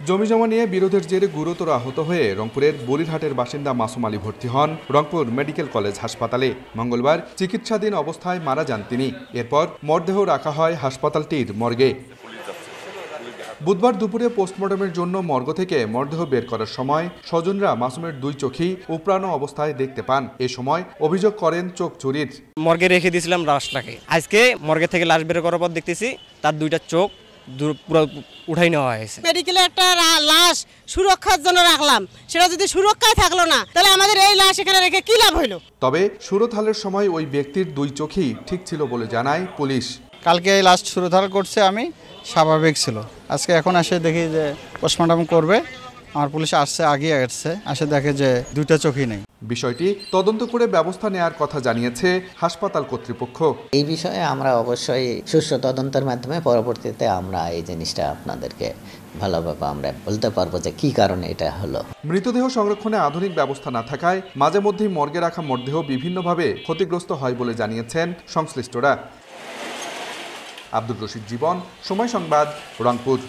জমিজমা নিয়ে বিরোধের জেরে গুরুতর আহত হয়ে রংপুরের বলিরহাটের বাসিন্দা মাসুম আলী ভর্তি হন রংপুর মেডিকেল কলেজ হাসপাতালে। মঙ্গলবার চিকিৎসাধীন অবস্থায় মারা যান তিনি। এরপর মরদেহ রাখা হয় হাসপাতালটির মর্গে। বুধবার দুপুরে পোস্টমর্টমের জন্য মর্গ থেকে মরদেহ বের করার সময় স্বজনরা মাসুমের দুই চোখই উপড়ানো অবস্থায় দেখতে পান। এ সময় অভিযোগ করেন চোখ চুরির। মর্গে রেখে দিয়েছিলাম লাশটাকে, আজকে মর্গে থেকে লাশ বের করার পর দেখতেছি তার দুইটা চোখ পুরো উঠাই নেওয়া হয়েছে। মেডিকেলে একটা লাশ সুরক্ষার জন্য রাখলাম, সেটা যদি সুরক্ষায় থাকলো না তাহলে আমাদের এই লাশ এখানে রেখে কি লাভ হইলো। তবে সুরতহালের সময় ওই ব্যক্তির দুই চোখই ঠিক ছিল বলে জানায় পুলিশ। কালকে এই লাশ সুরতহাল করছে, আমি স্বাভাবিক ছিল। আজকে এখন এসে দেখি যে পোস্টমর্টম করবে, আমার পুলিশ আসছে, আগে আসে দেখে যে দুইটা চোখই নেই। বিষয়টি তদন্ত করে ব্যবস্থা নেওয়ার কথা জানিয়েছে হাসপাতাল কর্তৃপক্ষ। এই বিষয়ে আমরা অবশ্যই সুষ্ঠু তদন্তের মাধ্যমে পরবর্তীতে আমরা এই জিনিসটা আপনাদেরকে ভালোভাবে আমরা বলতে পারবো যে কি কারণে এটা হলো। মৃতদেহ সংরক্ষণে আধুনিক ব্যবস্থা না থাকায় মাঝে মধ্যেই মর্গে রাখা মরদেহ বিভিন্নভাবে ক্ষতিগ্রস্ত হয় বলে জানিয়েছেন সংশ্লিষ্টরা। আব্দুর রশিদ জীবন, সময় সংবাদ, রংপুর।